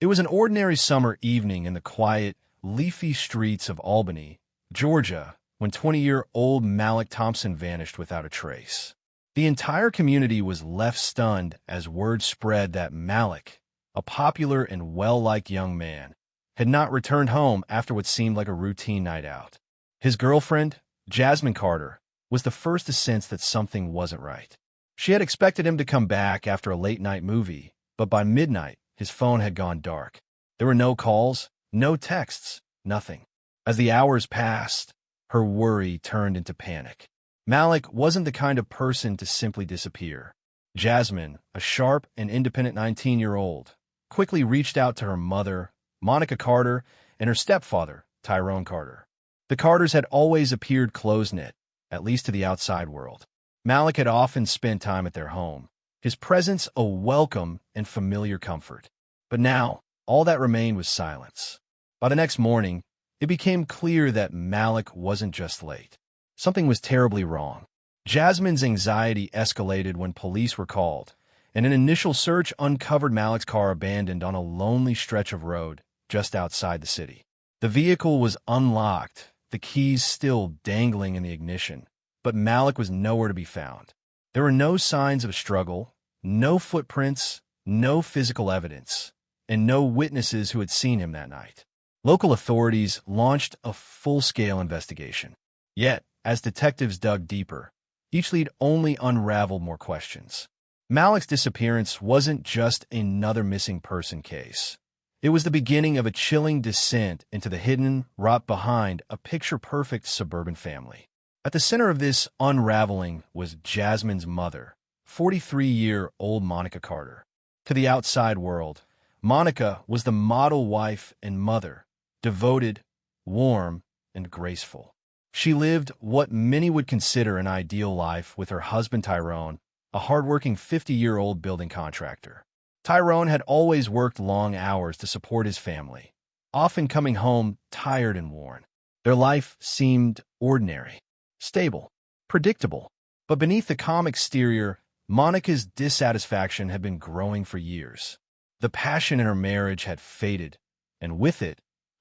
It was an ordinary summer evening in the quiet, leafy streets of Albany, Georgia, when 20-year-old Malik Thompson vanished without a trace. The entire community was left stunned as word spread that Malik, a popular and well-liked young man, had not returned home after what seemed like a routine night out. His girlfriend, Jasmine Carter, was the first to sense that something wasn't right. She had expected him to come back after a late-night movie, but by midnight, his phone had gone dark. There were no calls, no texts, nothing. As the hours passed, her worry turned into panic. Malik wasn't the kind of person to simply disappear. Jasmine, a sharp and independent 19-year-old, quickly reached out to her mother, Monica Carter, and her stepfather, Tyrone Carter. The Carters had always appeared close-knit, at least to the outside world. Malik had often spent time at their home, his presence a welcome and familiar comfort. But now, all that remained was silence. By the next morning, it became clear that Malik wasn't just late. Something was terribly wrong. Jasmine's anxiety escalated when police were called, and an initial search uncovered Malik's car abandoned on a lonely stretch of road just outside the city. The vehicle was unlocked, the keys still dangling in the ignition, but Malik was nowhere to be found. There were no signs of a struggle, no footprints, no physical evidence, and no witnesses who had seen him that night. Local authorities launched a full-scale investigation. Yet, as detectives dug deeper, each lead only unraveled more questions. Malik's disappearance wasn't just another missing person case. It was the beginning of a chilling descent into the hidden, wrought behind a picture-perfect suburban family. At the center of this unraveling was Jasmine's mother, 43-year-old Monica Carter. To the outside world, Monica was the model wife and mother, devoted, warm, and graceful. She lived what many would consider an ideal life with her husband Tyrone, a hardworking 50-year-old building contractor. Tyrone had always worked long hours to support his family, often coming home tired and worn. Their life seemed ordinary, stable, predictable. But beneath the calm exterior, Monica's dissatisfaction had been growing for years. The passion in her marriage had faded, and with it,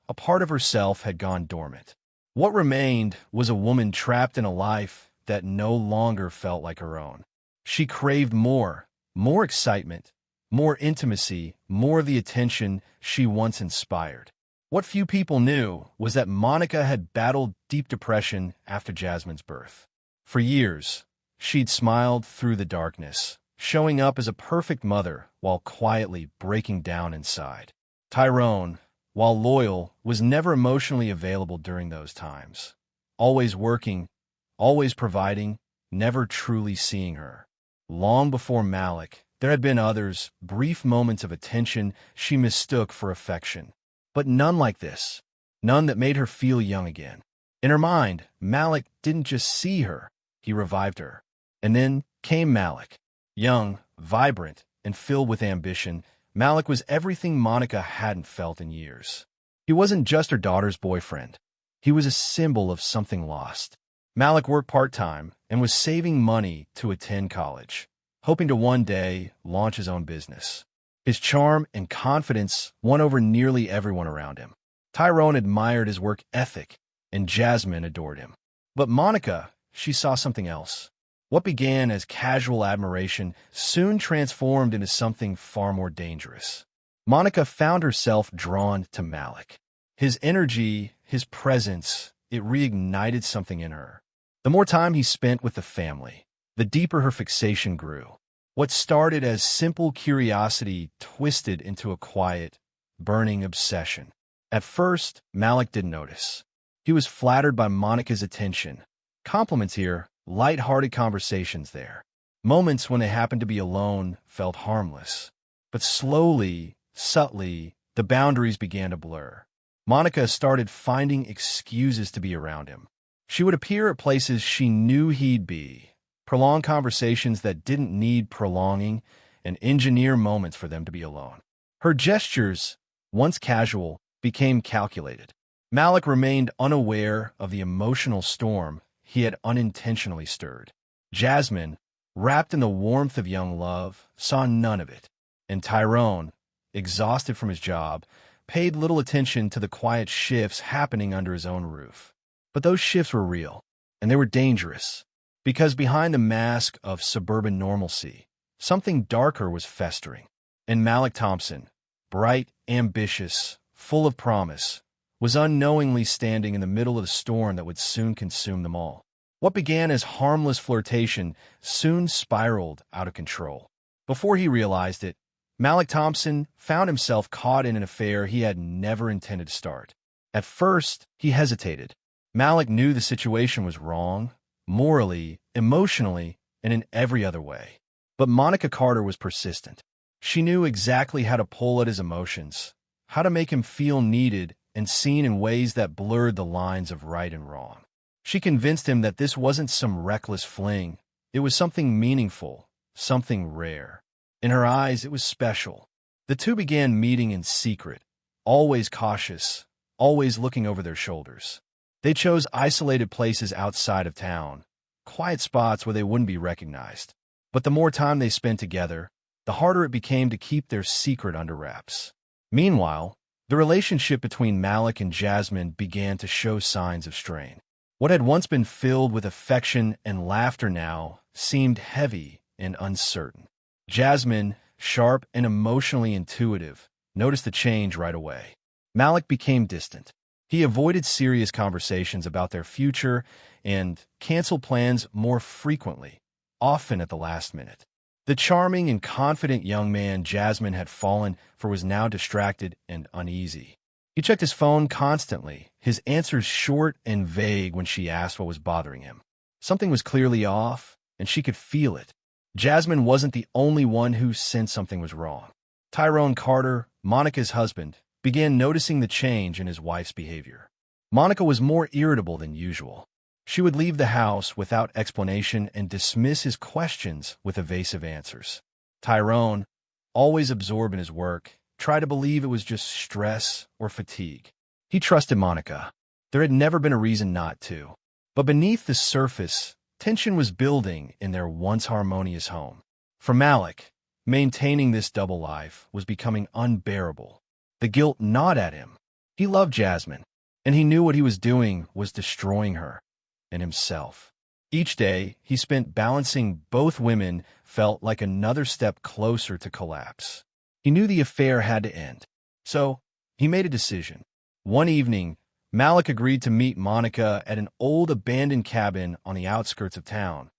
a part of herself had gone dormant. What remained was a woman trapped in a life that no longer felt like her own. She craved more excitement, more intimacy, more of the attention she once inspired. What few people knew was that Monica had battled deep depression after Jasmine's birth. For years, she'd smiled through the darkness, showing up as a perfect mother while quietly breaking down inside. Tyrone, while loyal, was never emotionally available during those times. Always working, always providing, never truly seeing her. Long before Malik, there had been others, brief moments of attention she mistook for affection. But none like this. None that made her feel young again. In her mind, Malik didn't just see her, he revived her. And then came Malik. Young, vibrant, and filled with ambition, Malik was everything Monica hadn't felt in years. He wasn't just her daughter's boyfriend. He was a symbol of something lost. Malik worked part-time and was saving money to attend college, hoping to one day launch his own business. His charm and confidence won over nearly everyone around him. Tyrone admired his work ethic, and Jasmine adored him. But Monica, she saw something else. What began as casual admiration soon transformed into something far more dangerous. Monica found herself drawn to Malik. His energy, his presence, it reignited something in her. The more time he spent with the family, the deeper her fixation grew. What started as simple curiosity twisted into a quiet, burning obsession. At first, Malik didn't notice. He was flattered by Monica's attention. Compliments here, light-hearted conversations there. Moments when they happened to be alone felt harmless. But slowly, subtly, the boundaries began to blur. Monica started finding excuses to be around him. She would appear at places she knew he'd be, prolong conversations that didn't need prolonging, and engineer moments for them to be alone. Her gestures, once casual, became calculated. Malik remained unaware of the emotional storm he had unintentionally stirred. Jasmine, wrapped in the warmth of young love, saw none of it. And Tyrone, exhausted from his job, paid little attention to the quiet shifts happening under his own roof. But those shifts were real, and they were dangerous, because behind the mask of suburban normalcy, something darker was festering. And Malik Thompson, bright, ambitious, full of promise, was unknowingly standing in the middle of the storm that would soon consume them all. What began as harmless flirtation soon spiraled out of control. Before he realized it, Malik Thompson found himself caught in an affair he had never intended to start. At first, he hesitated. Malik knew the situation was wrong, morally, emotionally, and in every other way. But Monica Carter was persistent. She knew exactly how to pull at his emotions, how to make him feel needed and seen in ways that blurred the lines of right and wrong. She convinced him that this wasn't some reckless fling. It was something meaningful, something rare. In her eyes, it was special. The two began meeting in secret, always cautious, always looking over their shoulders. They chose isolated places outside of town, quiet spots where they wouldn't be recognized. But the more time they spent together, the harder it became to keep their secret under wraps. Meanwhile, the relationship between Malik and Jasmine began to show signs of strain. What had once been filled with affection and laughter now seemed heavy and uncertain. Jasmine, sharp and emotionally intuitive, noticed the change right away. Malik became distant. He avoided serious conversations about their future and canceled plans more frequently, often at the last minute. The charming and confident young man Jasmine had fallen for was now distracted and uneasy. He checked his phone constantly, his answers short and vague when she asked what was bothering him. Something was clearly off, and she could feel it. Jasmine wasn't the only one who sensed something was wrong. Tyrone Carter, Monica's husband, began noticing the change in his wife's behavior. Monica was more irritable than usual. She would leave the house without explanation and dismiss his questions with evasive answers. Tyrone, always absorbed in his work, tried to believe it was just stress or fatigue. He trusted Monica. There had never been a reason not to. But beneath the surface, tension was building in their once harmonious home. For Malik, maintaining this double life was becoming unbearable. The guilt gnawed at him. He loved Jasmine, and he knew what he was doing was destroying her and himself. Each day he spent balancing both women felt like another step closer to collapse. He knew the affair had to end, so he made a decision. One evening, Malik agreed to meet Monica at an old abandoned cabin on the outskirts of town,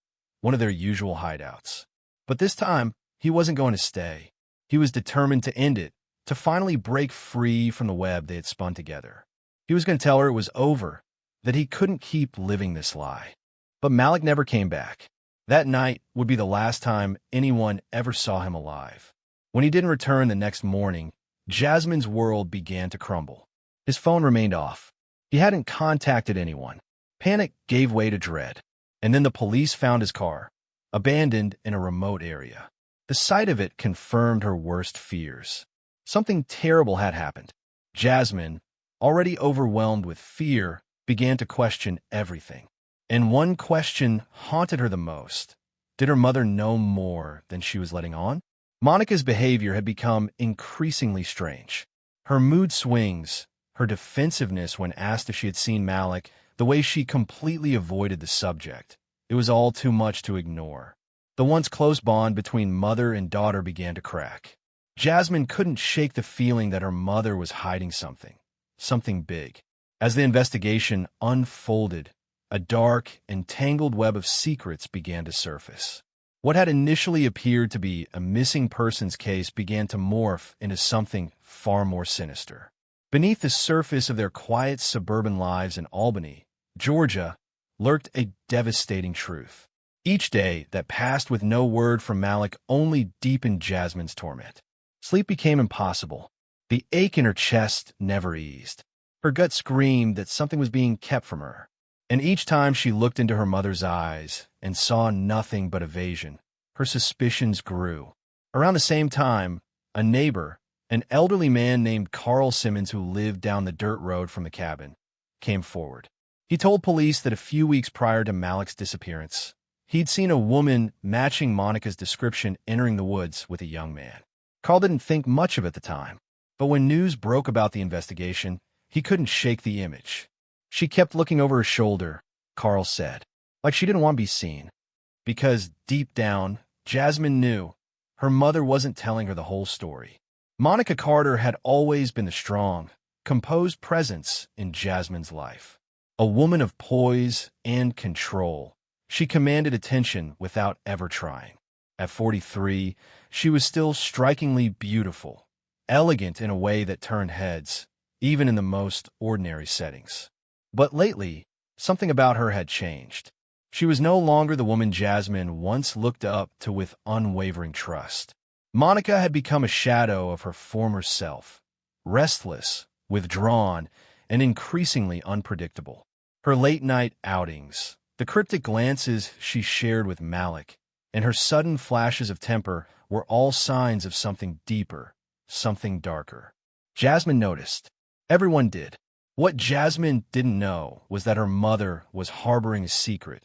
one of their usual hideouts. But this time, he wasn't going to stay. He was determined to end it, to finally break free from the web they had spun together. He was going to tell her it was over, that he couldn't keep living this lie. But Malik never came back. That night would be the last time anyone ever saw him alive. When he didn't return the next morning, Jasmine's world began to crumble. His phone remained off. He hadn't contacted anyone. Panic gave way to dread. And then the police found his car, abandoned in a remote area. The sight of it confirmed her worst fears. Something terrible had happened. Jasmine, already overwhelmed with fear, began to question everything. And one question haunted her the most. Did her mother know more than she was letting on? Monica's behavior had become increasingly strange. Her mood swings, her defensiveness when asked if she had seen Malik, the way she completely avoided the subject. It was all too much to ignore. The once close bond between mother and daughter began to crack. Jasmine couldn't shake the feeling that her mother was hiding something big. As the investigation unfolded, a dark and tangled web of secrets began to surface. What had initially appeared to be a missing persons case began to morph into something far more sinister. Beneath the surface of their quiet suburban lives in Albany, Georgia, lurked a devastating truth. Each day that passed with no word from Malik only deepened Jasmine's torment. Sleep became impossible. The ache in her chest never eased. Her gut screamed that something was being kept from her. And each time she looked into her mother's eyes and saw nothing but evasion, her suspicions grew. Around the same time, a neighbor, an elderly man named Carl Simmons who lived down the dirt road from the cabin, came forward. He told police that a few weeks prior to Malik's disappearance, he'd seen a woman matching Monica's description entering the woods with a young man. Carl didn't think much of it at the time, but when news broke about the investigation, he couldn't shake the image. She kept looking over her shoulder, Carl said, like she didn't want to be seen. Because, deep down, Jasmine knew her mother wasn't telling her the whole story. Monica Carter had always been the strong, composed presence in Jasmine's life. A woman of poise and control, she commanded attention without ever trying. At 43, she was still strikingly beautiful, elegant in a way that turned heads, even in the most ordinary settings. But lately, something about her had changed. She was no longer the woman Jasmine once looked up to with unwavering trust. Monica had become a shadow of her former self, restless, withdrawn, and increasingly unpredictable. Her late-night outings, the cryptic glances she shared with Malik, and her sudden flashes of temper were all signs of something deeper, something darker. Jasmine noticed. Everyone did. What Jasmine didn't know was that her mother was harboring a secret,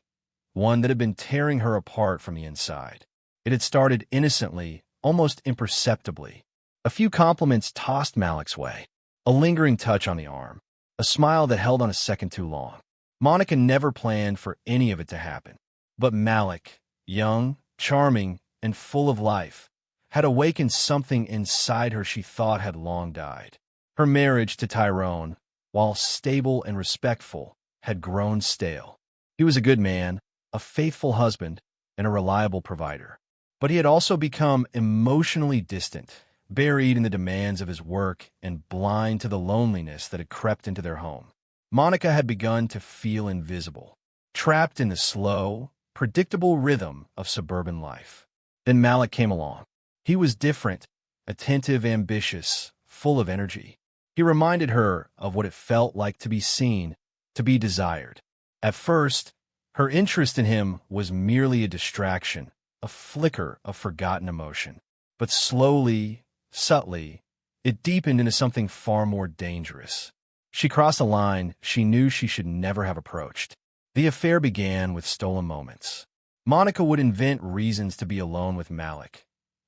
one that had been tearing her apart from the inside. It had started innocently, almost imperceptibly. A few compliments tossed Malik's way, a lingering touch on the arm, a smile that held on a second too long. Monica never planned for any of it to happen. But Malik, young, charming, and full of life, had awakened something inside her she thought had long died. Her marriage to Tyrone, while stable and respectful, had grown stale. He was a good man, a faithful husband, and a reliable provider. But he had also become emotionally distant, buried in the demands of his work and blind to the loneliness that had crept into their home. Monica had begun to feel invisible, trapped in the slow, predictable rhythm of suburban life. Then Malik came along. He was different, attentive, ambitious, full of energy. He reminded her of what it felt like to be seen, to be desired. At first, her interest in him was merely a distraction, a flicker of forgotten emotion. But slowly, subtly, it deepened into something far more dangerous. She crossed a line she knew she should never have approached. The affair began with stolen moments. Monica would invent reasons to be alone with Malik,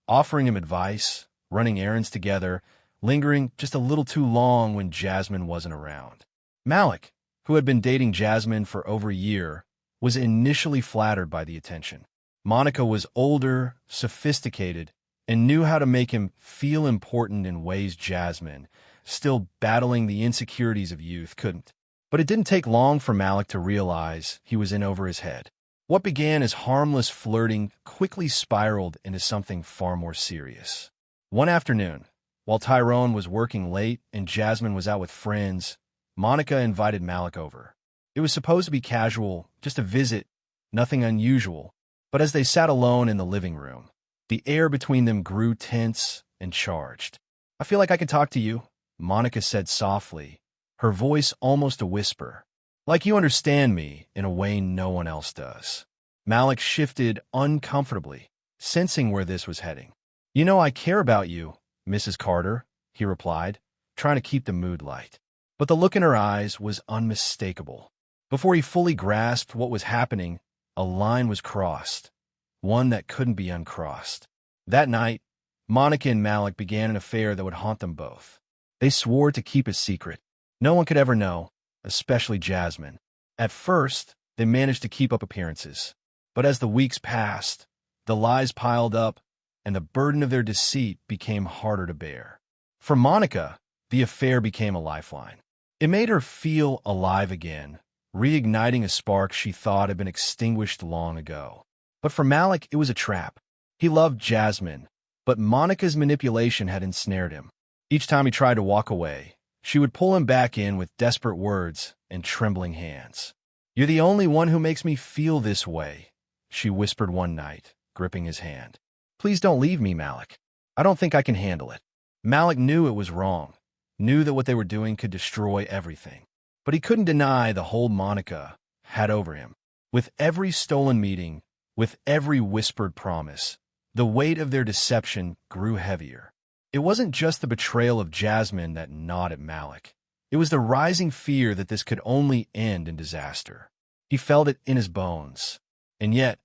offering him advice, running errands together, lingering just a little too long when Jasmine wasn't around. Malik, who had been dating Jasmine for over a year, was initially flattered by the attention. Monica was older, sophisticated, and knew how to make him feel important in ways Jasmine, still battling the insecurities of youth, couldn't. But it didn't take long for Malik to realize he was in over his head. What began as harmless flirting quickly spiraled into something far more serious. One afternoon, while Tyrone was working late and Jasmine was out with friends, Monica invited Malik over. It was supposed to be casual, just a visit, nothing unusual. But as they sat alone in the living room, the air between them grew tense and charged. "I feel like I can talk to you," Monica said softly, her voice almost a whisper. "Like you understand me in a way no one else does." Malik shifted uncomfortably, sensing where this was heading. "You know I care about you, Mrs. Carter," he replied, trying to keep the mood light. But the look in her eyes was unmistakable. Before he fully grasped what was happening, a line was crossed, one that couldn't be uncrossed. That night, Monica and Malik began an affair that would haunt them both. They swore to keep it secret. No one could ever know, especially Jasmine. At first, they managed to keep up appearances. But as the weeks passed, the lies piled up, and the burden of their deceit became harder to bear. For Monica, the affair became a lifeline. It made her feel alive again, reigniting a spark she thought had been extinguished long ago. But for Malik, it was a trap. He loved Jasmine, but Monica's manipulation had ensnared him. Each time he tried to walk away, she would pull him back in with desperate words and trembling hands. "You're the only one who makes me feel this way," she whispered one night, gripping his hand. "Please don't leave me, Malik. I don't think I can handle it." Malik knew it was wrong, knew that what they were doing could destroy everything. But he couldn't deny the hold Monica had over him. With every stolen meeting, with every whispered promise, the weight of their deception grew heavier. It wasn't just the betrayal of Jasmine that gnawed at Malik. It was the rising fear that this could only end in disaster. He felt it in his bones. And yet,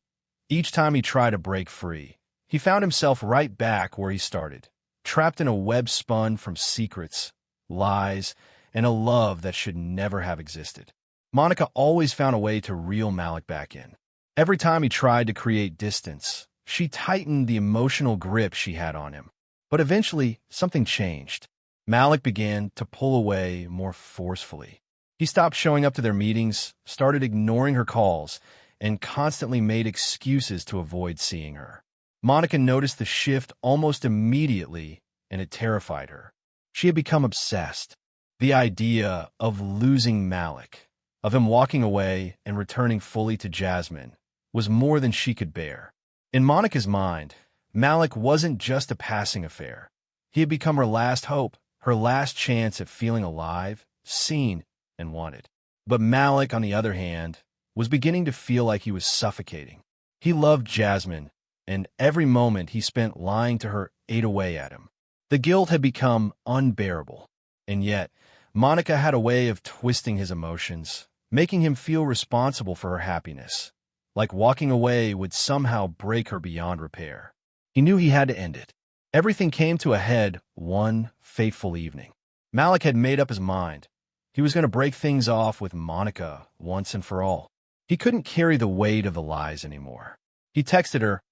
each time he tried to break free, he found himself right back where he started, trapped in a web spun from secrets, lies, and a love that should never have existed. Monica always found a way to reel Malik back in. Every time he tried to create distance, she tightened the emotional grip she had on him. But eventually, something changed. Malik began to pull away more forcefully. He stopped showing up to their meetings, started ignoring her calls, and constantly made excuses to avoid seeing her. Monica noticed the shift almost immediately, and it terrified her. She had become obsessed. The idea of losing Malik, of him walking away and returning fully to Jasmine, was more than she could bear. In Monica's mind, Malik wasn't just a passing affair. He had become her last hope, her last chance at feeling alive, seen, and wanted. But Malik, on the other hand, was beginning to feel like he was suffocating. He loved Jasmine, and every moment he spent lying to her ate away at him. The guilt had become unbearable, and yet Monica had a way of twisting his emotions, making him feel responsible for her happiness, like walking away would somehow break her beyond repair. He knew he had to end it. Everything came to a head one fateful evening. Malik had made up his mind. He was going to break things off with Monica once and for all. He couldn't carry the weight of the lies anymore. He texted her,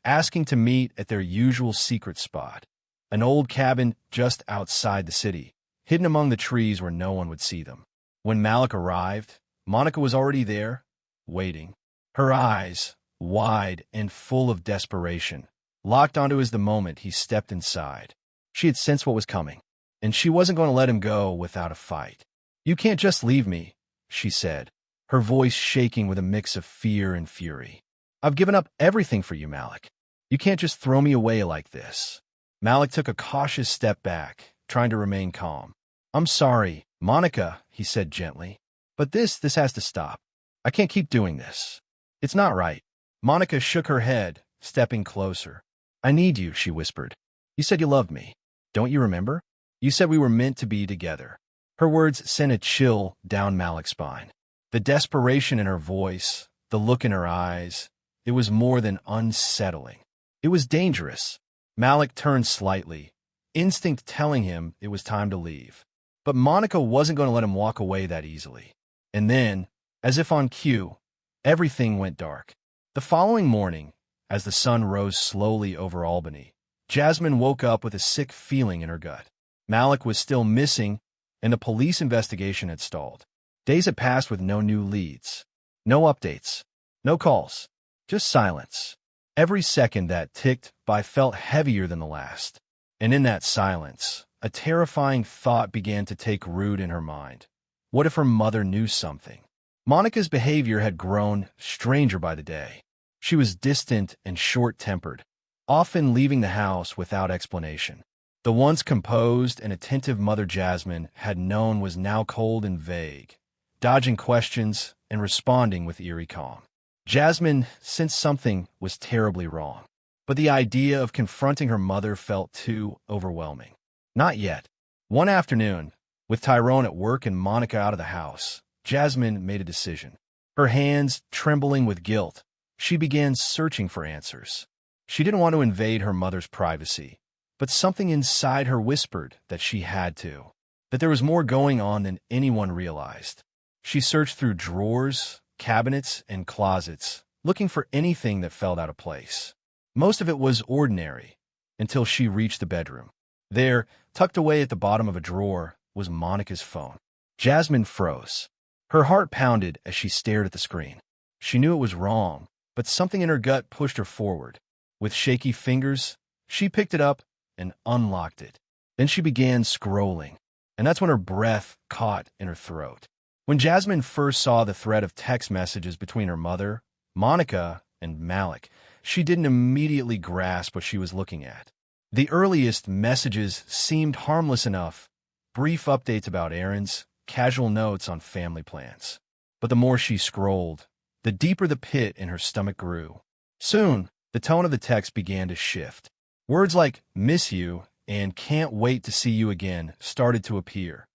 asking to meet at their usual secret spot, an old cabin just outside the city, hidden among the trees where no one would see them. When Malik arrived, Monica was already there, waiting. Her eyes, wide and full of desperation, locked onto his the moment he stepped inside. She had sensed what was coming, and she wasn't going to let him go without a fight. "You can't just leave me," she said, her voice shaking with a mix of fear and fury. "I've given up everything for you, Malik. You can't just throw me away like this." Malik took a cautious step back, trying to remain calm. "I'm sorry, Monica," he said gently, "but this has to stop. I can't keep doing this. It's not right." Monica shook her head, stepping closer. "I need you," she whispered. "You said you loved me. Don't you remember? You said we were meant to be together." Her words sent a chill down Malik's spine. The desperation in her voice, the look in her eyes, it was more than unsettling. It was dangerous. Malik turned slightly, instinct telling him it was time to leave. But Monica wasn't going to let him walk away that easily. And then, as if on cue, everything went dark. The following morning, as the sun rose slowly over Albany, Jasmine woke up with a sick feeling in her gut. Malik was still missing, and the police investigation had stalled. Days had passed with no new leads, no updates, no calls, just silence. Every second that ticked by felt heavier than the last. And in that silence, a terrifying thought began to take root in her mind. What if her mother knew something? Monica's behavior had grown stranger by the day. She was distant and short-tempered, often leaving the house without explanation. The once composed and attentive Mother Jasmine had known was now cold and vague, dodging questions and responding with eerie calm. Jasmine sensed something was terribly wrong, but the idea of confronting her mother felt too overwhelming. Not yet. One afternoon, with Tyrone at work and Monica out of the house, Jasmine made a decision. Her hands trembling with guilt, she began searching for answers. She didn't want to invade her mother's privacy, but something inside her whispered that she had to, that there was more going on than anyone realized. She searched through drawers, cabinets, and closets, looking for anything that felt out of place. Most of it was ordinary, until she reached the bedroom. There, tucked away at the bottom of a drawer, was Monica's phone. Jasmine froze. Her heart pounded as she stared at the screen. She knew it was wrong, but something in her gut pushed her forward. With shaky fingers, she picked it up and unlocked it. Then she began scrolling, and that's when her breath caught in her throat. When Jasmine first saw the thread of text messages between her mother, Monica, and Malik, she didn't immediately grasp what she was looking at. The earliest messages seemed harmless enough, brief updates about errands, casual notes on family plans. But the more she scrolled, the deeper the pit in her stomach grew. Soon, the tone of the text began to shift. Words like "miss you" and "can't wait to see you again" started to appear,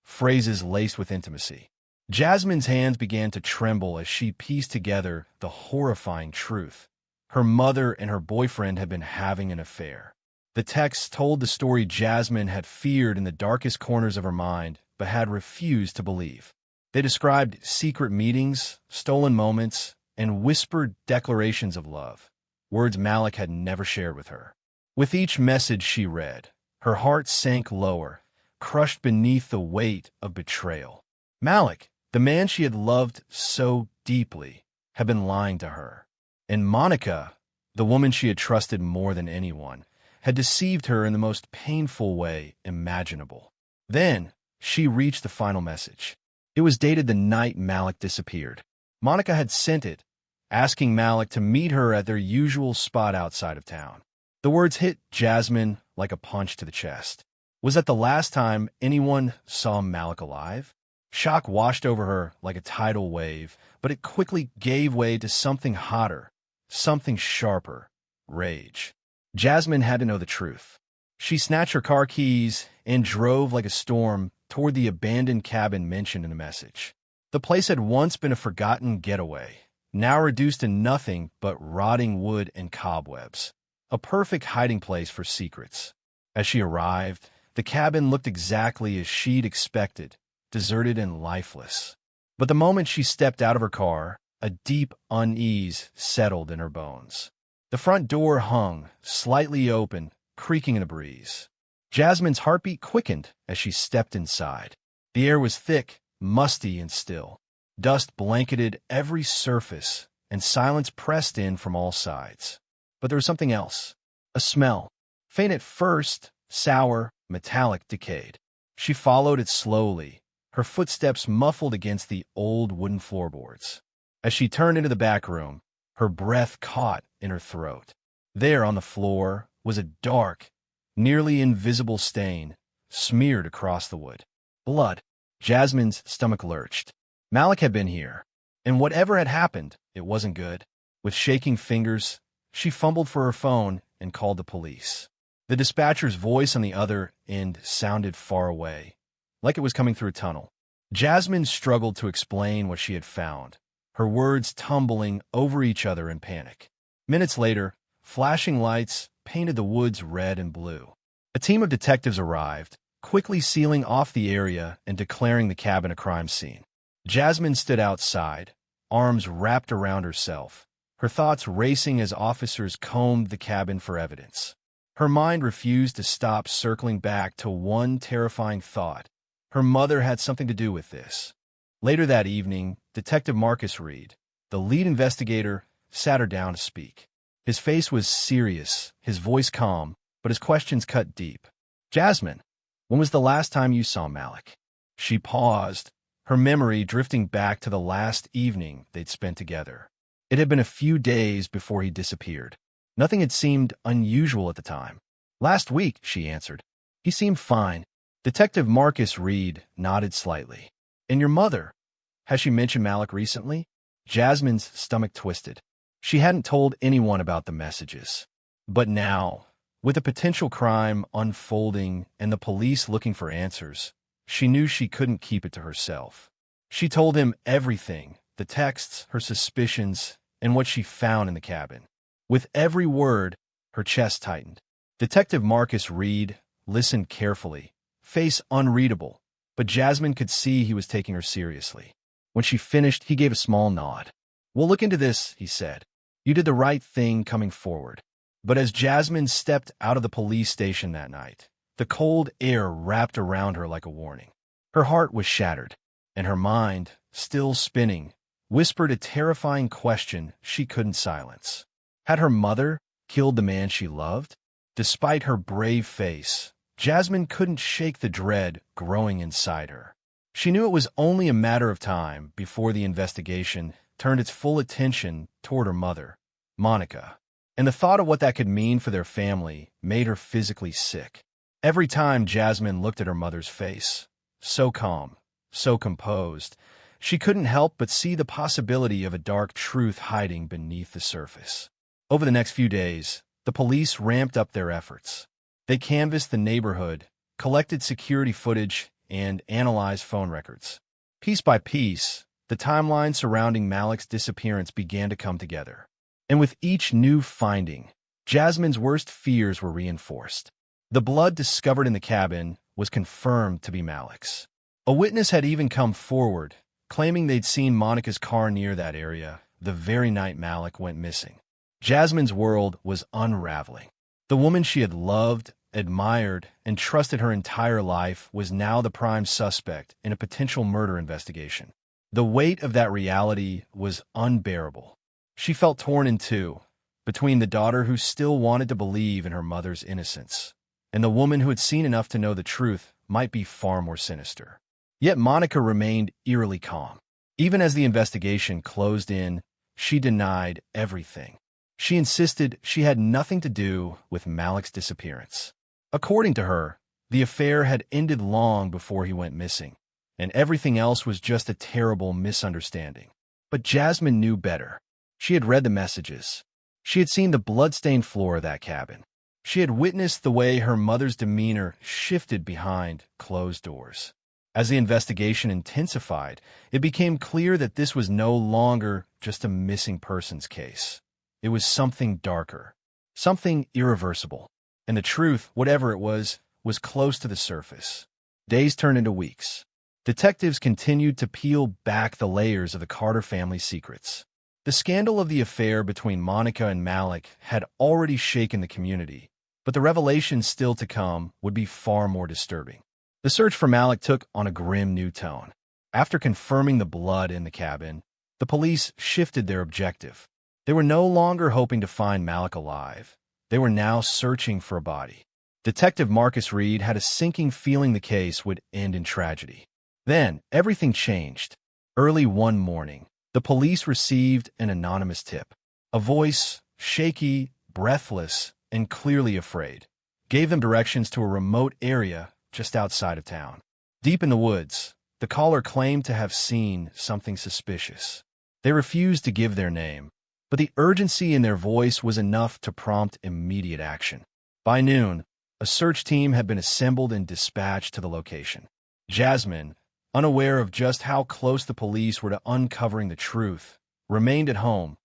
phrases laced with intimacy. Jasmine's hands began to tremble as she pieced together the horrifying truth. Her mother and her boyfriend had been having an affair. The texts told the story Jasmine had feared in the darkest corners of her mind, but had refused to believe. They described secret meetings, stolen moments, and whispered declarations of love, words Malik had never shared with her. With each message she read, her heart sank lower, crushed beneath the weight of betrayal. Malik, the man she had loved so deeply, had been lying to her. And Monica, the woman she had trusted more than anyone, had deceived her in the most painful way imaginable. Then, she reached the final message. It was dated the night Malik disappeared. Monica had sent it, asking Malik to meet her at their usual spot outside of town. The words hit Jasmine like a punch to the chest. Was that the last time anyone saw Malik alive? Shock washed over her like a tidal wave, but it quickly gave way to something hotter, something sharper, rage. Jasmine had to know the truth. She snatched her car keys and drove like a storm toward the abandoned cabin mentioned in the message. The place had once been a forgotten getaway, now reduced to nothing but rotting wood and cobwebs. A perfect hiding place for secrets. As she arrived, the cabin looked exactly as she'd expected, deserted and lifeless. But the moment she stepped out of her car, a deep unease settled in her bones. The front door hung, slightly open, creaking in the breeze. Jasmine's heartbeat quickened as she stepped inside. The air was thick, musty, and still. Dust blanketed every surface, and silence pressed in from all sides. But there was something else. A smell. Faint at first, sour, metallic, decayed. She followed it slowly, her footsteps muffled against the old wooden floorboards. As she turned into the back room, her breath caught in her throat. There on the floor was a dark, nearly invisible stain, smeared across the wood. Blood. Jasmine's stomach lurched. Malik had been here, and whatever had happened, it wasn't good. With shaking fingers, she fumbled for her phone and called the police. The dispatcher's voice on the other end sounded far away, like it was coming through a tunnel. Jasmine struggled to explain what she had found, her words tumbling over each other in panic. Minutes later, flashing lights painted the woods red and blue. A team of detectives arrived, quickly sealing off the area and declaring the cabin a crime scene. Jasmine stood outside, arms wrapped around herself, her thoughts racing as officers combed the cabin for evidence. Her mind refused to stop circling back to one terrifying thought. Her mother had something to do with this. Later that evening, Detective Marcus Reed, the lead investigator, sat her down to speak. His face was serious, his voice calm, but his questions cut deep. "Jasmine, when was the last time you saw Malik?" She paused, her memory drifting back to the last evening they'd spent together. It had been a few days before he disappeared. Nothing had seemed unusual at the time. "Last week," she answered. "He seemed fine." Detective Marcus Reed nodded slightly. "And your mother? Has she mentioned Malik recently?" Jasmine's stomach twisted. She hadn't told anyone about the messages. But now, with a potential crime unfolding and the police looking for answers, she knew she couldn't keep it to herself. She told him everything, the texts, her suspicions, and what she found in the cabin. With every word, her chest tightened. Detective Marcus Reed listened carefully, face unreadable, but Jasmine could see he was taking her seriously. When she finished, he gave a small nod. "We'll look into this," he said. "You did the right thing coming forward." But as Jasmine stepped out of the police station that night, the cold air wrapped around her like a warning. Her heart was shattered, and her mind, still spinning, whispered a terrifying question she couldn't silence. Had her mother killed the man she loved? Despite her brave face, Jasmine couldn't shake the dread growing inside her. She knew it was only a matter of time before the investigation turned its full attention toward her mother, Monica, and the thought of what that could mean for their family made her physically sick. Every time Jasmine looked at her mother's face, so calm, so composed, she couldn't help but see the possibility of a dark truth hiding beneath the surface. Over the next few days, the police ramped up their efforts. They canvassed the neighborhood, collected security footage, and analyzed phone records. Piece by piece, the timeline surrounding Malik's disappearance began to come together. And with each new finding, Jasmine's worst fears were reinforced. The blood discovered in the cabin was confirmed to be Malik's. A witness had even come forward, claiming they'd seen Monica's car near that area the very night Malik went missing. Jasmine's world was unraveling. The woman she had loved, admired, and trusted her entire life was now the prime suspect in a potential murder investigation. The weight of that reality was unbearable. She felt torn in two, between the daughter who still wanted to believe in her mother's innocence, and the woman who had seen enough to know the truth might be far more sinister. Yet Monica remained eerily calm. Even as the investigation closed in, she denied everything. She insisted she had nothing to do with Malik's disappearance. According to her, the affair had ended long before he went missing, and everything else was just a terrible misunderstanding. But Jasmine knew better. She had read the messages. She had seen the blood-stained floor of that cabin. She had witnessed the way her mother's demeanor shifted behind closed doors. As the investigation intensified, it became clear that this was no longer just a missing persons case. It was something darker, something irreversible. And the truth, whatever it was close to the surface. Days turned into weeks. Detectives continued to peel back the layers of the Carter family's secrets. The scandal of the affair between Monica and Malik had already shaken the community, but the revelations still to come would be far more disturbing. The search for Malik took on a grim new tone. After confirming the blood in the cabin, the police shifted their objective. They were no longer hoping to find Malik alive. They were now searching for a body. Detective Marcus Reed had a sinking feeling the case would end in tragedy. Then, everything changed. Early one morning, the police received an anonymous tip. A voice, shaky, breathless, and clearly afraid, gave them directions to a remote area just outside of town. Deep in the woods, the caller claimed to have seen something suspicious. They refused to give their name, but the urgency in their voice was enough to prompt immediate action. By noon, a search team had been assembled and dispatched to the location. Jasmine, unaware of just how close the police were to uncovering the truth, remained at home,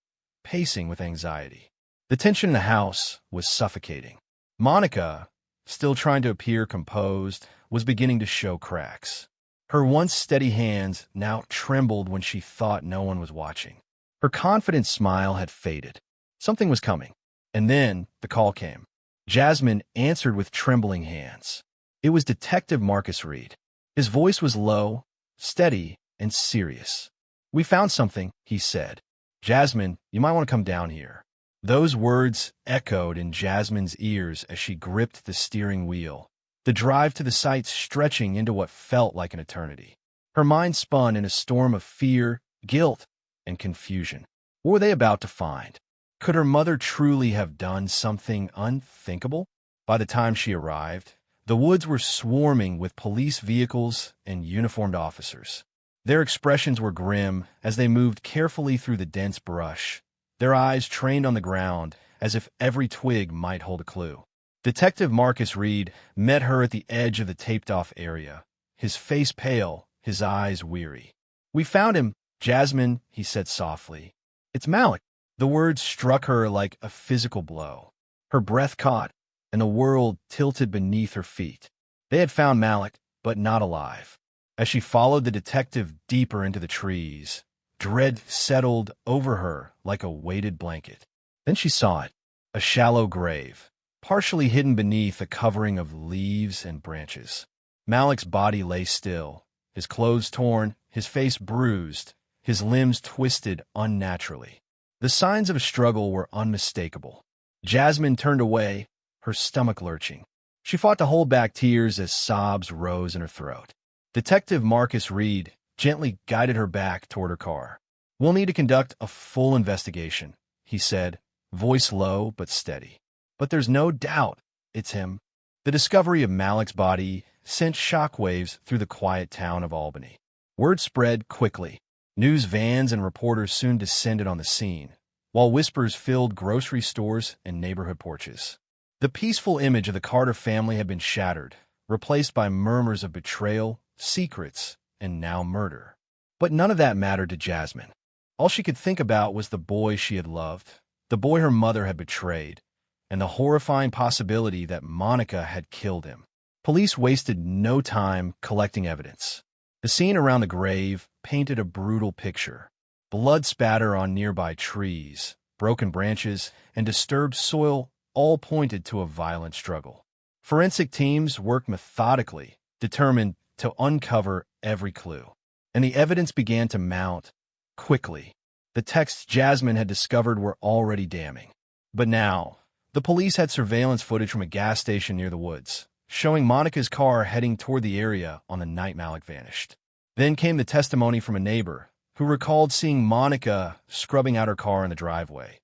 pacing with anxiety. The tension in the house was suffocating. Monica, still trying to appear composed, was beginning to show cracks. Her once steady hands now trembled when she thought no one was watching. Her confident smile had faded. Something was coming. And then the call came. Jasmine answered with trembling hands. It was Detective Marcus Reed. His voice was low, steady, and serious. "We found something," he said. "Jasmine, you might want to come down here." Those words echoed in Jasmine's ears as she gripped the steering wheel, the drive to the site stretching into what felt like an eternity. Her mind spun in a storm of fear, guilt, and confusion. What were they about to find? Could her mother truly have done something unthinkable? By the time she arrived, the woods were swarming with police vehicles and uniformed officers. Their expressions were grim as they moved carefully through the dense brush, their eyes trained on the ground as if every twig might hold a clue. Detective Marcus Reed met her at the edge of the taped-off area, his face pale, his eyes weary. "We found him, Jasmine," he said softly. "It's Malik." The words struck her like a physical blow. Her breath caught, and the world tilted beneath her feet. They had found Malik, but not alive. As she followed the detective deeper into the trees, dread settled over her like a weighted blanket. Then she saw it, a shallow grave, partially hidden beneath a covering of leaves and branches. Malik's body lay still, his clothes torn, his face bruised, his limbs twisted unnaturally. The signs of a struggle were unmistakable. Jasmine turned away, her stomach lurching. She fought to hold back tears as sobs rose in her throat. Detective Marcus Reed gently guided her back toward her car. "We'll need to conduct a full investigation," he said, voice low but steady. "But there's no doubt it's him." The discovery of Malik's body sent shockwaves through the quiet town of Albany. Word spread quickly. News vans and reporters soon descended on the scene, while whispers filled grocery stores and neighborhood porches. The peaceful image of the Carter family had been shattered, replaced by murmurs of betrayal, secrets, and now murder. But none of that mattered to Jasmine. All she could think about was the boy she had loved, the boy her mother had betrayed, and the horrifying possibility that Monica had killed him. Police wasted no time collecting evidence. The scene around the grave painted a brutal picture. Blood spatter on nearby trees, broken branches, and disturbed soil all pointed to a violent struggle. Forensic teams worked methodically, determined to uncover every clue. And the evidence began to mount quickly. The texts Jasmine had discovered were already damning. But now, the police had surveillance footage from a gas station near the woods, showing Monica's car heading toward the area on the night Malik vanished. Then came the testimony from a neighbor who recalled seeing Monica scrubbing out her car in the driveway,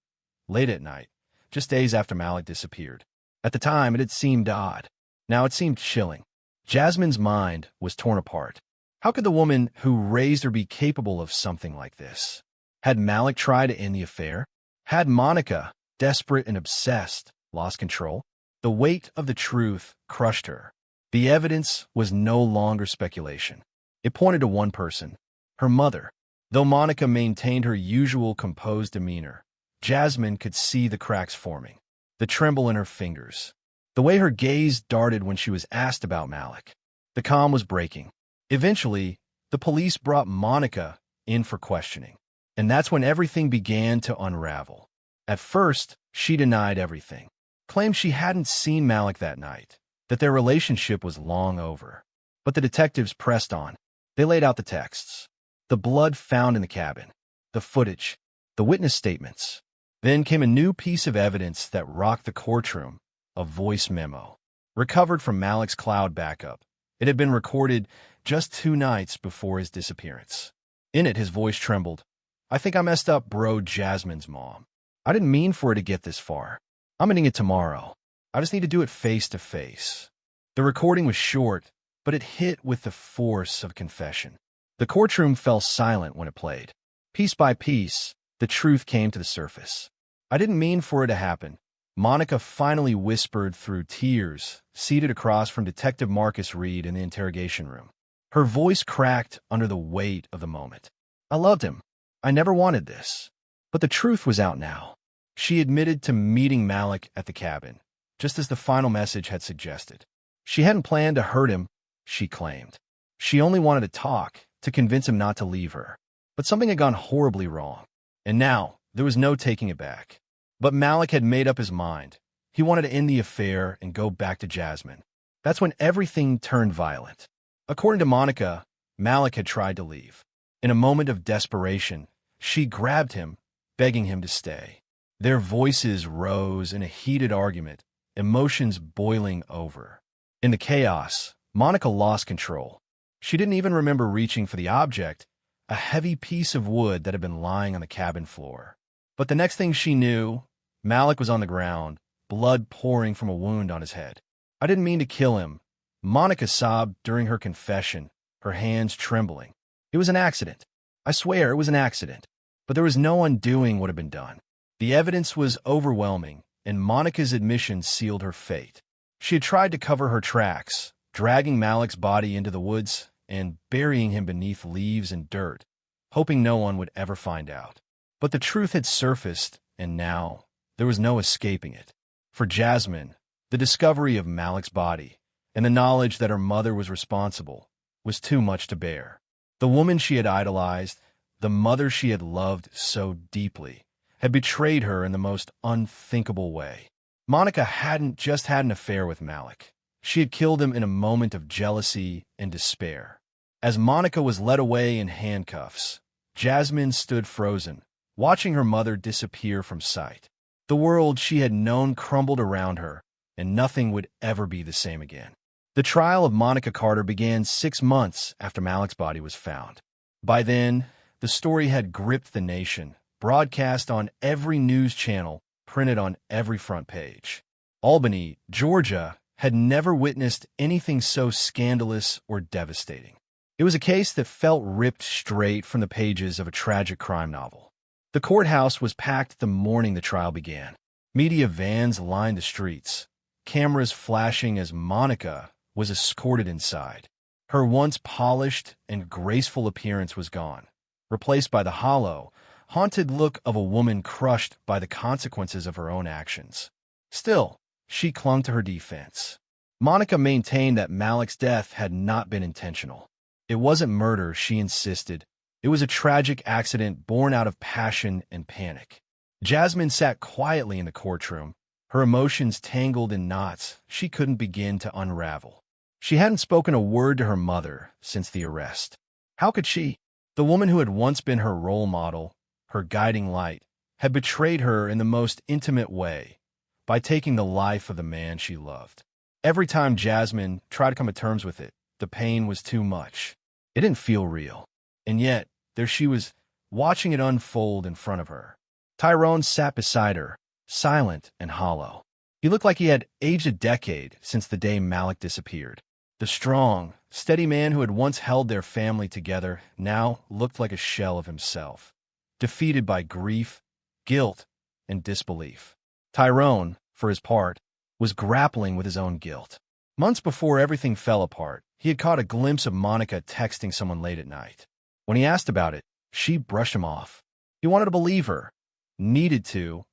late at night, just days after Malik disappeared. At the time, it had seemed odd. Now it seemed chilling. Jasmine's mind was torn apart. How could the woman who raised her be capable of something like this? Had Malik tried to end the affair? Had Monica, desperate and obsessed, lost control? The weight of the truth crushed her. The evidence was no longer speculation. It pointed to one person, her mother. Though Monica maintained her usual composed demeanor, Jasmine could see the cracks forming, the tremble in her fingers, the way her gaze darted when she was asked about Malik. The calm was breaking. Eventually, the police brought Monica in for questioning, and that's when everything began to unravel. At first, she denied everything, claimed she hadn't seen Malik that night, that their relationship was long over. But the detectives pressed on. They laid out the texts, the blood found in the cabin, the footage, the witness statements. Then came a new piece of evidence that rocked the courtroom, a voice memo, recovered from Malik's cloud backup. It had been recorded just 2 nights before his disappearance. In it, his voice trembled. "I think I messed up, bro, Jasmine's mom. I didn't mean for it to get this far. I'm ending it tomorrow. I just need to do it face to face." The recording was short, but it hit with the force of confession. The courtroom fell silent when it played. Piece by piece, the truth came to the surface. "I didn't mean for it to happen," Monica finally whispered through tears, seated across from Detective Marcus Reed in the interrogation room. Her voice cracked under the weight of the moment. "I loved him. I never wanted this." But the truth was out now. She admitted to meeting Malik at the cabin, just as the final message had suggested. She hadn't planned to hurt him, she claimed. She only wanted to talk, to convince him not to leave her. But something had gone horribly wrong. And now, there was no taking it back. But Malik had made up his mind. He wanted to end the affair and go back to Jasmine. That's when everything turned violent. According to Monica, Malik had tried to leave. In a moment of desperation, she grabbed him, begging him to stay. Their voices rose in a heated argument, emotions boiling over. In the chaos, Monica lost control. She didn't even remember reaching for the object, a heavy piece of wood that had been lying on the cabin floor. But the next thing she knew, Malik was on the ground, blood pouring from a wound on his head. "I didn't mean to kill him," Monica sobbed during her confession, her hands trembling. "It was an accident. I swear it was an accident." But there was no undoing what had been done. The evidence was overwhelming, and Monica's admission sealed her fate. She had tried to cover her tracks, dragging Malik's body into the woods and burying him beneath leaves and dirt, hoping no one would ever find out. But the truth had surfaced, and now there was no escaping it. For Jasmine, the discovery of Malik's body and the knowledge that her mother was responsible was too much to bear. The woman she had idolized, the mother she had loved so deeply, had betrayed her in the most unthinkable way. Monica hadn't just had an affair with Malik. She had killed him in a moment of jealousy and despair. As Monica was led away in handcuffs, Jasmine stood frozen, watching her mother disappear from sight. The world she had known crumbled around her, and nothing would ever be the same again. The trial of Monica Carter began 6 months after Malik's body was found. By then, the story had gripped the nation, broadcast on every news channel, printed on every front page. Albany, Georgia, had never witnessed anything so scandalous or devastating. It was a case that felt ripped straight from the pages of a tragic crime novel. The courthouse was packed the morning the trial began. Media vans lined the streets, cameras flashing as Monica was escorted inside. Her once polished and graceful appearance was gone, replaced by the hollow, haunted look of a woman crushed by the consequences of her own actions. Still, she clung to her defense. Monica maintained that Malik's death had not been intentional. It wasn't murder, she insisted. It was a tragic accident born out of passion and panic. Jasmine sat quietly in the courtroom, her emotions tangled in knots she couldn't begin to unravel. She hadn't spoken a word to her mother since the arrest. How could she? The woman who had once been her role model, her guiding light, had betrayed her in the most intimate way by taking the life of the man she loved. Every time Jasmine tried to come to terms with it, the pain was too much. It didn't feel real. And yet, there she was, watching it unfold in front of her. Tyrone sat beside her, silent and hollow. He looked like he had aged a decade since the day Malik disappeared. The strong, steady man who had once held their family together now looked like a shell of himself, defeated by grief, guilt, and disbelief. Tyrone, for his part, was grappling with his own guilt. Months before everything fell apart, he had caught a glimpse of Monica texting someone late at night. When he asked about it, she brushed him off. He wanted to believe her, needed to,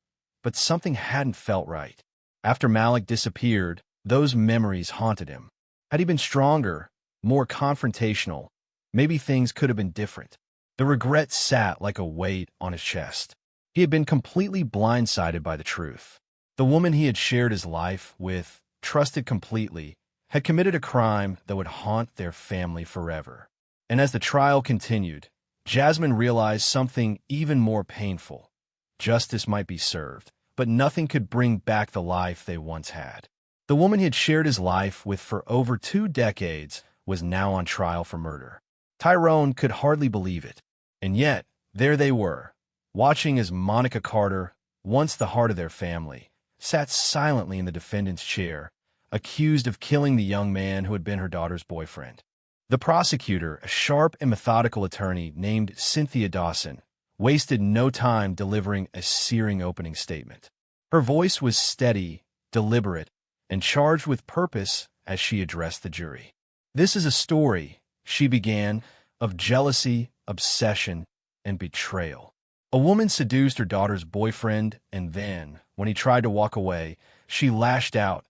but something hadn't felt right. After Malik disappeared, those memories haunted him. Had he been stronger, more confrontational, maybe things could have been different. The regret sat like a weight on his chest. He had been completely blindsided by the truth. The woman he had shared his life with, trusted completely, had committed a crime that would haunt their family forever. And as the trial continued, Jasmine realized something even more painful. Justice might be served, but nothing could bring back the life they once had. The woman he had shared his life with for over 2 decades was now on trial for murder. Tyrone could hardly believe it. And yet, there they were, watching as Monica Carter, once the heart of their family, sat silently in the defendant's chair, accused of killing the young man who had been her daughter's boyfriend. The prosecutor, a sharp and methodical attorney named Cynthia Dawson, wasted no time delivering a searing opening statement. Her voice was steady, deliberate, and charged with purpose as she addressed the jury. This is a story, she began, of jealousy, obsession, and betrayal. A woman seduced her daughter's boyfriend, and then, when he tried to walk away, she lashed out,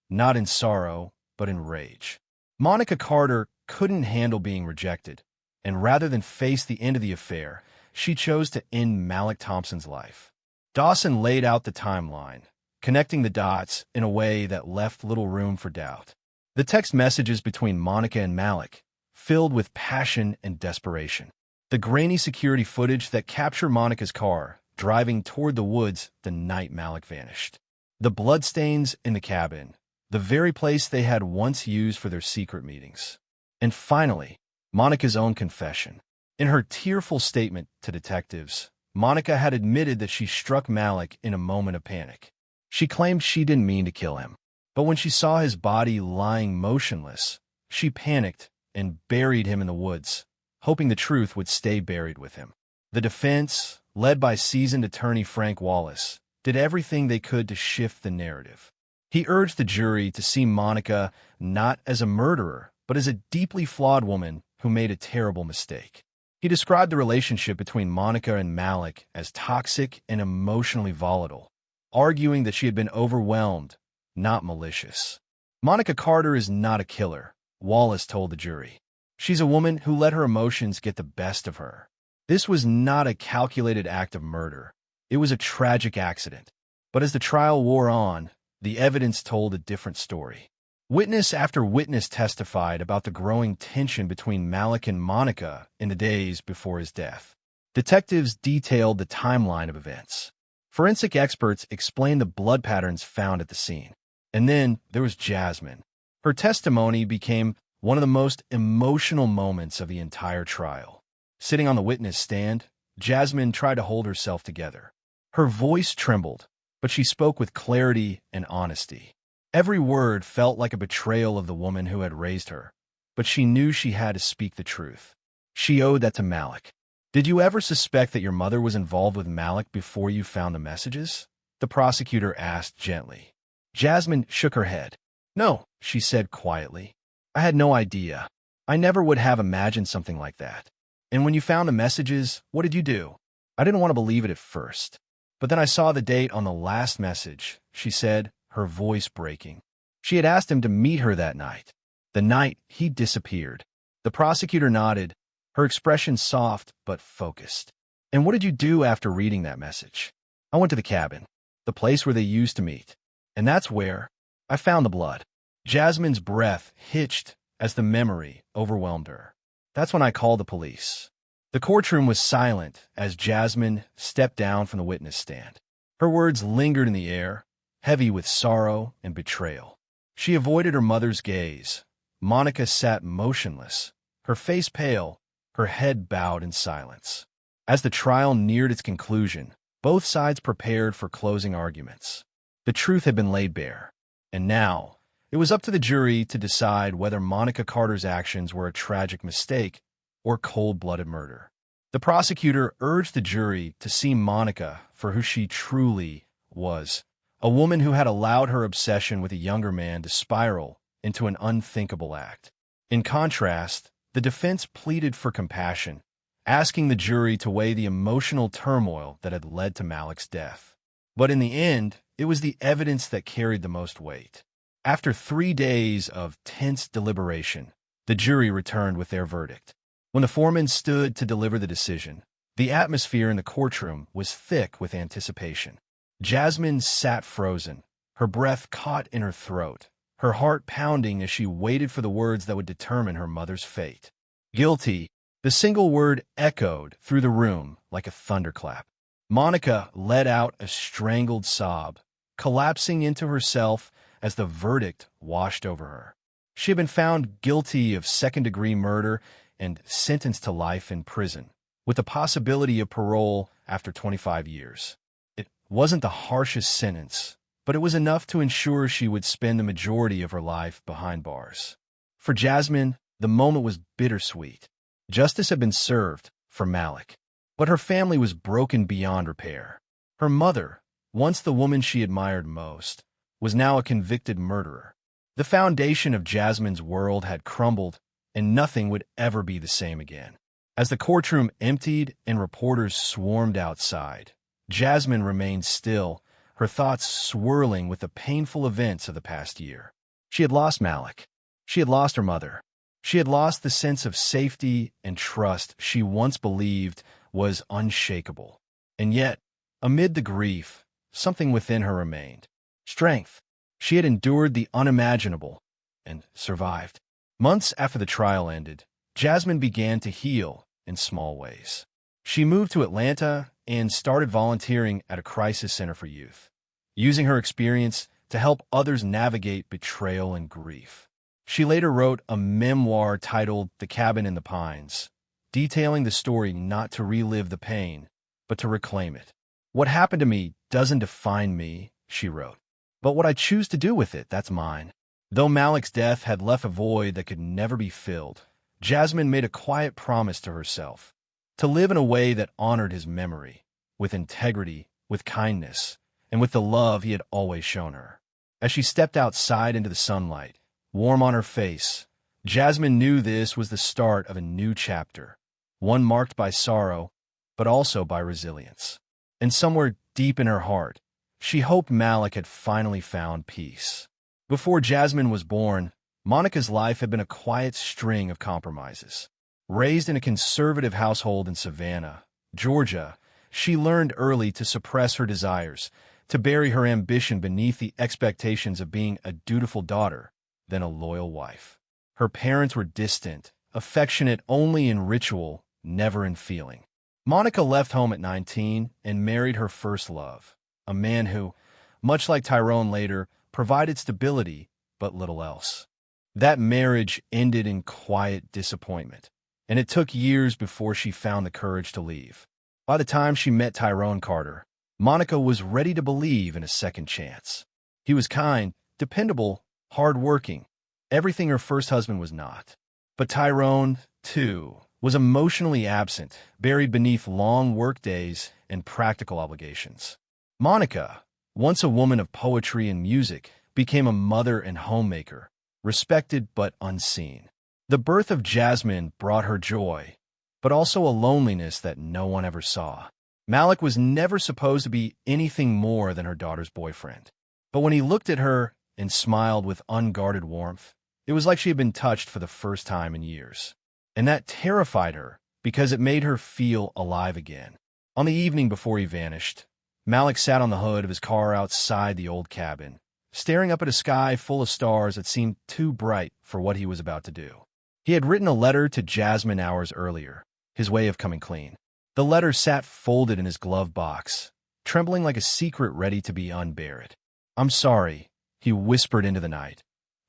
not in sorrow, but in rage. Monica Carter couldn't handle being rejected, and rather than face the end of the affair, she chose to end Malik Thompson's life. Dawson laid out the timeline, connecting the dots in a way that left little room for doubt. The text messages between Monica and Malik, filled with passion and desperation. The grainy security footage that captured Monica's car, driving toward the woods the night Malik vanished. The bloodstains in the cabin, the very place they had once used for their secret meetings. And finally, Monica's own confession. In her tearful statement to detectives, Monica had admitted that she struck Malik in a moment of panic. She claimed she didn't mean to kill him, but when she saw his body lying motionless, she panicked and buried him in the woods, hoping the truth would stay buried with him. The defense, led by seasoned attorney Frank Wallace, did everything they could to shift the narrative. He urged the jury to see Monica not as a murderer, but as a deeply flawed woman who made a terrible mistake. He described the relationship between Monica and Malik as toxic and emotionally volatile, arguing that she had been overwhelmed, not malicious. Monica Carter is not a killer, Wallace told the jury. She's a woman who let her emotions get the best of her. This was not a calculated act of murder. It was a tragic accident. But as the trial wore on, the evidence told a different story. Witness after witness testified about the growing tension between Malik and Monica in the days before his death. Detectives detailed the timeline of events. Forensic experts explained the blood patterns found at the scene. And then there was Jasmine. Her testimony became one of the most emotional moments of the entire trial. Sitting on the witness stand, Jasmine tried to hold herself together. Her voice trembled, but she spoke with clarity and honesty. Every word felt like a betrayal of the woman who had raised her, but she knew she had to speak the truth. She owed that to Malik. "Did you ever suspect that your mother was involved with Malik before you found the messages?" the prosecutor asked gently. Jasmine shook her head. "No," she said quietly. "I had no idea. I never would have imagined something like that. And when you found the messages, what did you do?" "I didn't want to believe it at first. But then I saw the date on the last message," she said, her voice breaking. She had asked him to meet her that night, the night he disappeared. The prosecutor nodded, her expression soft but focused. "And what did you do after reading that message?" "I went to the cabin, the place where they used to meet. And that's where I found the blood." Jasmine's breath hitched as the memory overwhelmed her. "That's when I called the police." The courtroom was silent as Jasmine stepped down from the witness stand. Her words lingered in the air, heavy with sorrow and betrayal. She avoided her mother's gaze. Monica sat motionless, her face pale, her head bowed in silence. As the trial neared its conclusion, both sides prepared for closing arguments. The truth had been laid bare, and now it was up to the jury to decide whether Monica Carter's actions were a tragic mistake or cold-blooded murder. The prosecutor urged the jury to see Monica for who she truly was, a woman who had allowed her obsession with a younger man to spiral into an unthinkable act. In contrast, the defense pleaded for compassion, asking the jury to weigh the emotional turmoil that had led to Malik's death. But in the end, it was the evidence that carried the most weight. After 3 days of tense deliberation, the jury returned with their verdict. When the foreman stood to deliver the decision, the atmosphere in the courtroom was thick with anticipation. Jasmine sat frozen, her breath caught in her throat, her heart pounding as she waited for the words that would determine her mother's fate. "Guilty," the single word echoed through the room like a thunderclap. Monica let out a strangled sob, collapsing into herself as the verdict washed over her. She had been found guilty of second-degree murder and sentenced to life in prison, with the possibility of parole after 25 years. It wasn't the harshest sentence, but it was enough to ensure she would spend the majority of her life behind bars. For Jasmine, the moment was bittersweet. Justice had been served for Malik, but her family was broken beyond repair. Her mother, once the woman she admired most, was now a convicted murderer. The foundation of Jasmine's world had crumbled, and nothing would ever be the same again. As the courtroom emptied and reporters swarmed outside, Jasmine remained still, her thoughts swirling with the painful events of the past year. She had lost Malik. She had lost her mother. She had lost the sense of safety and trust she once believed was unshakable. And yet, amid the grief, something within her remained. Strength. She had endured the unimaginable and survived. Months after the trial ended, Jasmine began to heal in small ways. She moved to Atlanta and started volunteering at a crisis center for youth, using her experience to help others navigate betrayal and grief. She later wrote a memoir titled The Cabin in the Pines, detailing the story not to relive the pain, but to reclaim it. "What happened to me doesn't define me," she wrote, "but what I choose to do with it, that's mine." Though Malik's death had left a void that could never be filled, Jasmine made a quiet promise to herself to live in a way that honored his memory, with integrity, with kindness, and with the love he had always shown her. As she stepped outside into the sunlight, warm on her face, Jasmine knew this was the start of a new chapter, one marked by sorrow, but also by resilience. And somewhere deep in her heart, she hoped Malik had finally found peace. Before Jasmine was born, Monica's life had been a quiet string of compromises. Raised in a conservative household in Savannah, Georgia, she learned early to suppress her desires, to bury her ambition beneath the expectations of being a dutiful daughter, then a loyal wife. Her parents were distant, affectionate only in ritual, never in feeling. Monica left home at 19 and married her first love, a man who, much like Tyrone later, provided stability, but little else. That marriage ended in quiet disappointment, and it took years before she found the courage to leave. By the time she met Tyrone Carter, Monica was ready to believe in a second chance. He was kind, dependable, hard-working, everything her first husband was not. But Tyrone, too, was emotionally absent, buried beneath long workdays and practical obligations. Monica, once a woman of poetry and music, became a mother and homemaker, respected but unseen. The birth of Jasmine brought her joy, but also a loneliness that no one ever saw. Malik was never supposed to be anything more than her daughter's boyfriend. But when he looked at her and smiled with unguarded warmth, it was like she had been touched for the first time in years. And that terrified her because it made her feel alive again. On the evening before he vanished, Malik sat on the hood of his car outside the old cabin, staring up at a sky full of stars that seemed too bright for what he was about to do. He had written a letter to Jasmine hours earlier, his way of coming clean. The letter sat folded in his glove box, trembling like a secret ready to be unburied. "I'm sorry," he whispered into the night,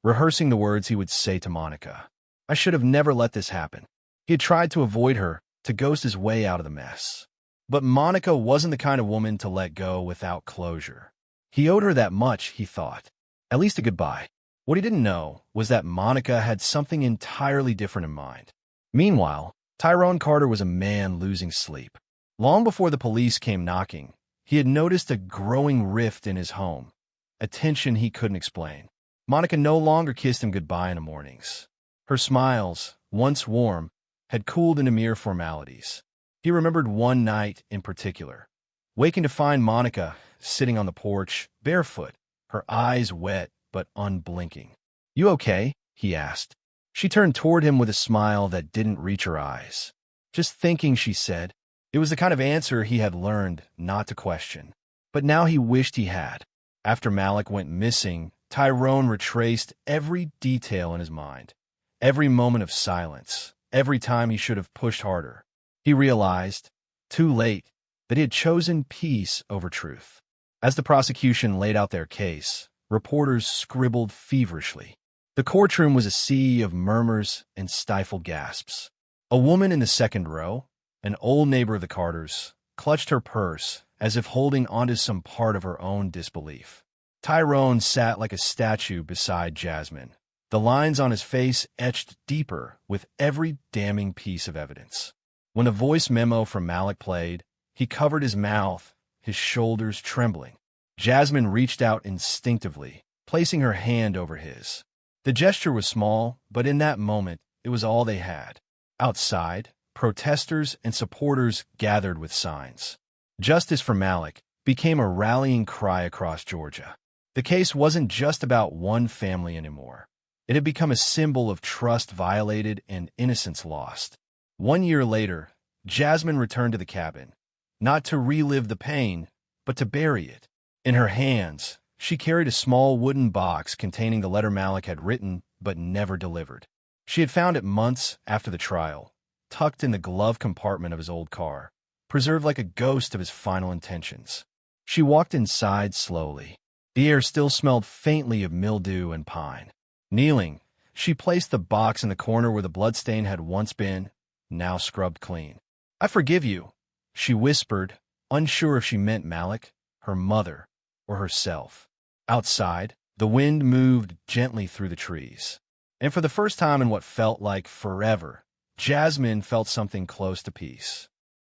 rehearsing the words he would say to Monica. "I should have never let this happen." He had tried to avoid her, to ghost his way out of the mess. But Monica wasn't the kind of woman to let go without closure. He owed her that much, he thought. At least a goodbye. What he didn't know was that Monica had something entirely different in mind. Meanwhile, Tyrone Carter was a man losing sleep. Long before the police came knocking, he had noticed a growing rift in his home, a tension he couldn't explain. Monica no longer kissed him goodbye in the mornings. Her smiles, once warm, had cooled into mere formalities. He remembered one night in particular, waking to find Monica sitting on the porch, barefoot, her eyes wet but unblinking. "You okay?" he asked. She turned toward him with a smile that didn't reach her eyes. "Just thinking," she said. It was the kind of answer he had learned not to question. But now he wished he had. After Malik went missing, Tyrone retraced every detail in his mind. Every moment of silence, every time he should have pushed harder. He realized, too late, that he had chosen peace over truth. As the prosecution laid out their case, reporters scribbled feverishly. The courtroom was a sea of murmurs and stifled gasps. A woman in the second row, an old neighbor of the Carters, clutched her purse as if holding onto some part of her own disbelief. Tyrone sat like a statue beside Jasmine, the lines on his face etched deeper with every damning piece of evidence. When the voice memo from Malik played, he covered his mouth, his shoulders trembling. Jasmine reached out instinctively, placing her hand over his. The gesture was small, but in that moment, it was all they had. Outside, protesters and supporters gathered with signs. Justice for Malik became a rallying cry across Georgia. The case wasn't just about one family anymore. It had become a symbol of trust violated and innocence lost. 1 year later, Jasmine returned to the cabin, not to relive the pain, but to bury it. In her hands, she carried a small wooden box containing the letter Malik had written but never delivered. She had found it months after the trial, tucked in the glove compartment of his old car, preserved like a ghost of his final intentions. She walked inside slowly. The air still smelled faintly of mildew and pine. Kneeling, she placed the box in the corner where the bloodstain had once been, now scrubbed clean. "I forgive you," she whispered, unsure if she meant Malik, her mother, or herself. Outside, the wind moved gently through the trees. And for the first time in what felt like forever, Jasmine felt something close to peace.